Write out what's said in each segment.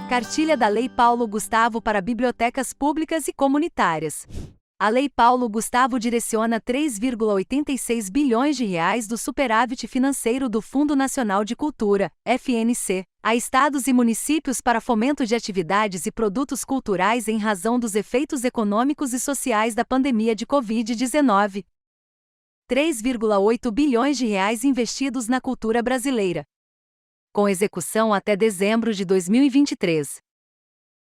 Cartilha da Lei Paulo Gustavo para bibliotecas públicas e comunitárias. A Lei Paulo Gustavo direciona 3,86 bilhões de reais do superávit financeiro do Fundo Nacional de Cultura, FNC, a estados e municípios para fomento de atividades e produtos culturais em razão dos efeitos econômicos e sociais da pandemia de Covid-19. 3,8 bilhões de reais investidos na cultura brasileira, com execução até dezembro de 2023.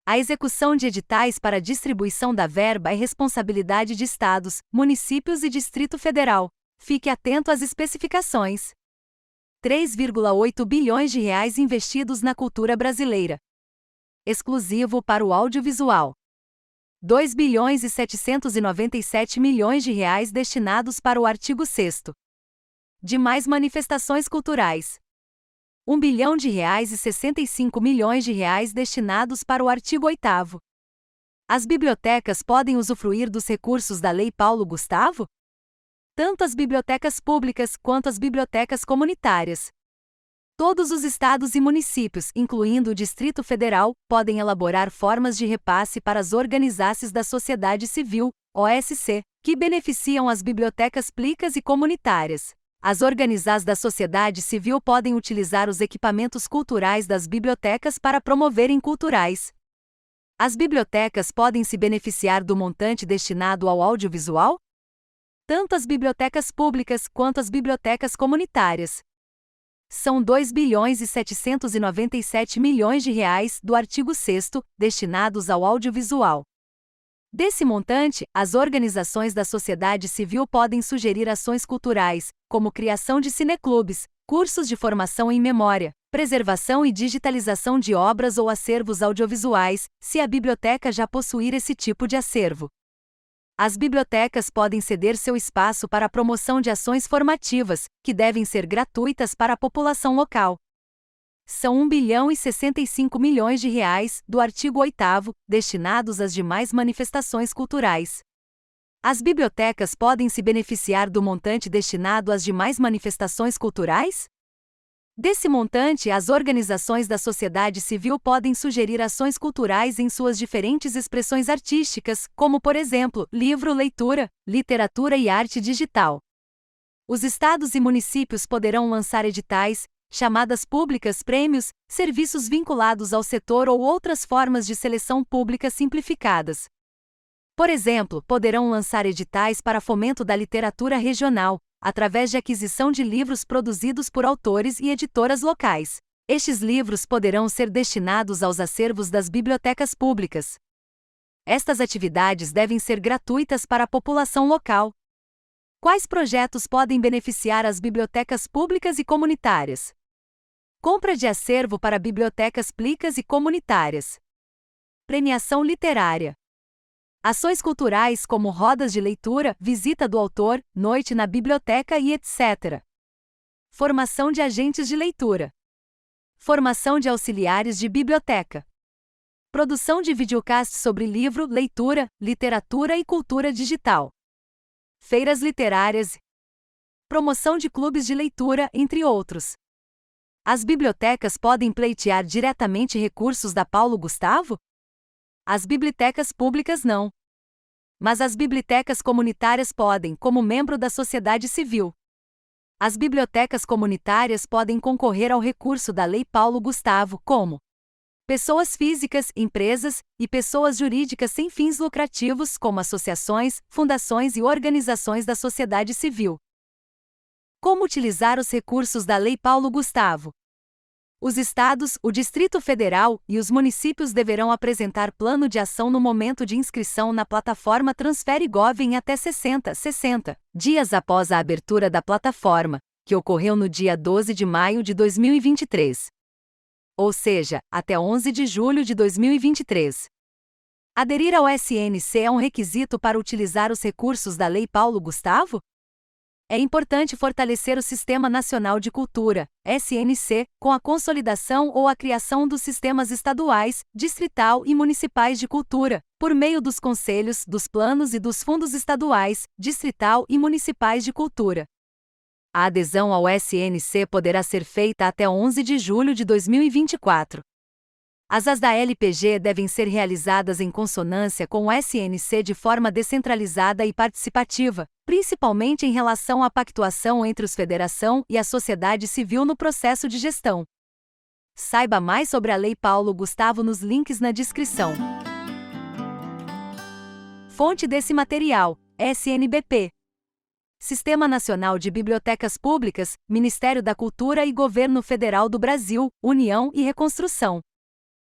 A execução de editais para distribuição da verba é responsabilidade de estados, municípios e Distrito Federal. Fique atento às especificações. 3,8 bilhões de reais investidos na cultura brasileira, exclusivo para o audiovisual. 2 bilhões e 797 milhões de reais destinados para o artigo 6º. Demais manifestações culturais. 1 bilhão de reais e 65 milhões de reais destinados para o artigo 8º. As bibliotecas podem usufruir dos recursos da Lei Paulo Gustavo? Tanto as bibliotecas públicas quanto as bibliotecas comunitárias. Todos os estados e municípios, incluindo o Distrito Federal, podem elaborar formas de repasse para as organizações da sociedade civil, OSC, que beneficiam as bibliotecas públicas e comunitárias. As organizações da sociedade civil podem utilizar os equipamentos culturais das bibliotecas para promoverem culturais. As bibliotecas podem se beneficiar do montante destinado ao audiovisual? Tanto as bibliotecas públicas quanto as bibliotecas comunitárias. São 2 bilhões e 797 milhões de reais do artigo 6º destinados ao audiovisual. Desse montante, as organizações da sociedade civil podem sugerir ações culturais, como criação de cineclubes, cursos de formação em memória, preservação e digitalização de obras ou acervos audiovisuais, se a biblioteca já possuir esse tipo de acervo. As bibliotecas podem ceder seu espaço para a promoção de ações formativas, que devem ser gratuitas para a população local. São 1 bilhão e 65 milhões de reais, do artigo 8º, destinados às demais manifestações culturais. As bibliotecas podem se beneficiar do montante destinado às demais manifestações culturais? Desse montante, as organizações da sociedade civil podem sugerir ações culturais em suas diferentes expressões artísticas, como, por exemplo, livro, leitura, literatura e arte digital. Os estados e municípios poderão lançar editais, chamadas públicas, prêmios, serviços vinculados ao setor ou outras formas de seleção pública simplificadas. Por exemplo, poderão lançar editais para fomento da literatura regional, através de aquisição de livros produzidos por autores e editoras locais. Estes livros poderão ser destinados aos acervos das bibliotecas públicas. Estas atividades devem ser gratuitas para a população local. Quais projetos podem beneficiar as bibliotecas públicas e comunitárias? Compra de acervo para bibliotecas públicas e comunitárias. Premiação literária. Ações culturais como rodas de leitura, visita do autor, noite na biblioteca e etc. Formação de agentes de leitura. Formação de auxiliares de biblioteca. Produção de videocast sobre livro, leitura, literatura e cultura digital. Feiras literárias. Promoção de clubes de leitura, entre outros. As bibliotecas podem pleitear diretamente recursos da Paulo Gustavo? As bibliotecas públicas não. Mas as bibliotecas comunitárias podem, como membro da sociedade civil. As bibliotecas comunitárias podem concorrer ao recurso da Lei Paulo Gustavo, como pessoas físicas, empresas e pessoas jurídicas sem fins lucrativos, como associações, fundações e organizações da sociedade civil. Como utilizar os recursos da Lei Paulo Gustavo? Os estados, o Distrito Federal e os municípios deverão apresentar plano de ação no momento de inscrição na plataforma Transfere.gov em até 60 dias após a abertura da plataforma, que ocorreu no dia 12 de maio de 2023. Ou seja, até 11 de julho de 2023. Aderir ao SNC é um requisito para utilizar os recursos da Lei Paulo Gustavo? É importante fortalecer o Sistema Nacional de Cultura, SNC, com a consolidação ou a criação dos sistemas estaduais, distrital e municipais de cultura, por meio dos conselhos, dos planos e dos fundos estaduais, distrital e municipais de cultura. A adesão ao SNC poderá ser feita até 11 de julho de 2024. As da LPG devem ser realizadas em consonância com o SNC de forma descentralizada e participativa, principalmente em relação à pactuação entre os federação e a sociedade civil no processo de gestão. Saiba mais sobre a Lei Paulo Gustavo nos links na descrição. Fonte desse material: SNBP. Sistema Nacional de Bibliotecas Públicas, Ministério da Cultura e Governo Federal do Brasil, União e Reconstrução.